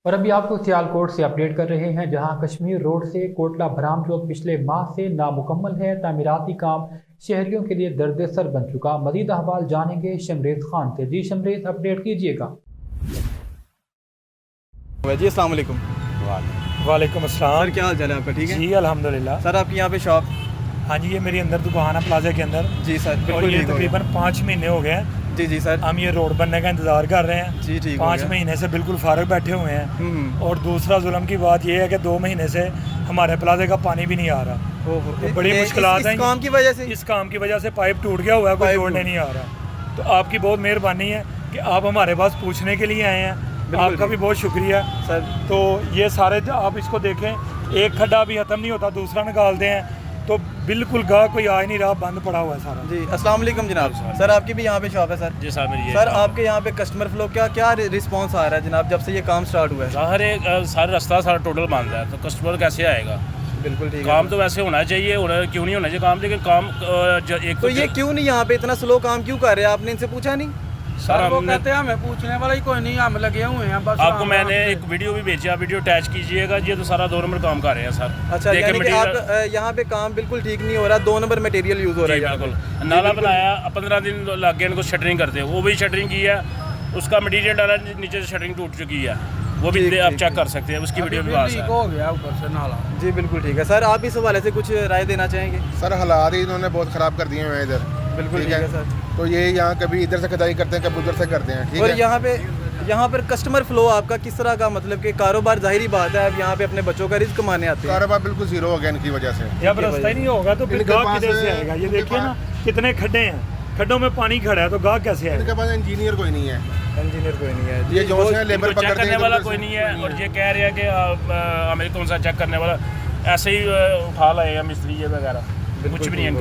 और अभी आपको सियालकोट से अपडेट कर रहे हैं, जहां कश्मीर रोड से कोटला भराम चौक पिछले माह से नामुकम्मल है। तामीराती काम शहरियों के लिए दर्द-ए-सर बन चुका। मजीद अहवाल जानेंगे शमरेज खान से। जी शमरेज, अपडेट कीजिएगा। जी अस्सलाम वालेकुम। वालेकुम अस्सलाम। सर क्या हाल चाल है आपका? ठीक है जी अल्हम्दुलिल्लाह। सर आपकी यहाँ पे शॉप? हाँ जी, ये मेरी अंदर दुकान है प्लाजा के अंदर। जी सर और बिल्कुल ये ठीक हो गया। तकरीबन 5 महीने हो गए हैं। जी जी सर। हम ये रोड बनने का इंतज़ार कर रहे हैं। जी ठीक हो 5 गया। महीने से बिल्कुल फारग बैठे हुए हैं। और दूसरा जुल्म की बात ये है कि 2 महीने से हमारे प्लाजे का पानी भी नहीं आ रहा। तो बड़ी मुश्किलात हैं। इस काम की वजह से? इस काम की वजह से पाइप टूट गया हुआ है, कोई जोड़ने नहीं आ रहा। तो आपकी बहुत मेहरबानी है कि आप हमारे पास पूछने के लिए आए हैं। आपका भी बहुत शुक्रिया सर। तो ये सारे आप इसको देखें, एक खड्डा भी ख़त्म नहीं होता, दूसरा निकालते हैं तो बिल्कुल गाह कोई आ ही नहीं रहा, बंद पड़ा हुआ है सारा। जी अस्सलाम वालेकुम जनाब। सर आपकी भी यहाँ पे शॉप है? सर जी सर मेरी सर आपके यहाँ पे कस्टमर फ्लो क्या रिस्पांस आ रहा है जनाब जब से ये काम स्टार्ट हुआ है? हर एक सारा रास्ता सारा टोटल बंद है, तो कस्टमर कैसे आएगा? बिल्कुल ठीक है। काम तो वैसे होना चाहिए, क्यों नहीं होना चाहिए काम, लेकिन काम एक तो ये क्यों नहीं यहाँ पे इतना स्लो काम क्यों कर रहे हैं? आपने इनसे पूछा नहीं? सर वो कहते हैं हमें पूछने वाला ही कोई नहीं, हम लगे हुए हैं बस। आपको मैंने एक वीडियो भी भेजी, आप वीडियो अटैच कीजिएगा। ये तो सारा 2 नंबर काम कर रहे हैं सर। अच्छा, यानी कि आप यहाँ पे काम बिल्कुल ठीक नहीं हो रहा, 2 नंबर मटेरियल यूज हो रहा है। बिल्कुल नाला बनाया, 15 दिन लग गए इनको शटरिंग करते, वो भी शटरिंग की है, उसका मटीरियल डाला, नीचे से शटरिंग टूट चुकी है, वो भी आप चेक कर सकते हैं, उसकी वीडियो भी पास है। हो गया ऊपर से नाला। जी बिल्कुल ठीक है। सर आप इस हवाले से कुछ राय देना चाहेंगे? सर हालात ही इन्होंने बहुत ख़राब कर दिए हैं इधर। बिल्कुल ठीक है सर। तो ये यहाँ कभी इधर से खुदाई करते हैं, कभी उधर से करते हैं। ठीक और है। यहाँ पर कस्टमर फ्लो आपका किस तरह का, मतलब कि कारोबार जाहिर बात है आप यहाँ पे अपने बच्चों का रिस्क कमाने आते हैं। कारोबार बिल्कुल जीरो हो गया इनकी वजह से। जब रास्ता ही नहीं होगा तो फिर इनके गाह पास- किधर से आएगा? ये इनके देखिए ना कितने खड्डे हैं, खड्डों में पानी खड़ा है, तो गाह कैसे आएगा? इनके पास इंजीनियर कोई नहीं है। इंजीनियर कोई नहीं है। ये जो है लेबर चेक पकड़ते करने हैं, वाला इधर कोई से- नहीं है, और ये कह रहे हैं कि हमें कौन सा चेक करने वाला, ऐसे ही उठा लाए हैं मिस्त्री ये वगैरह, कुछ भी नहीं है इनके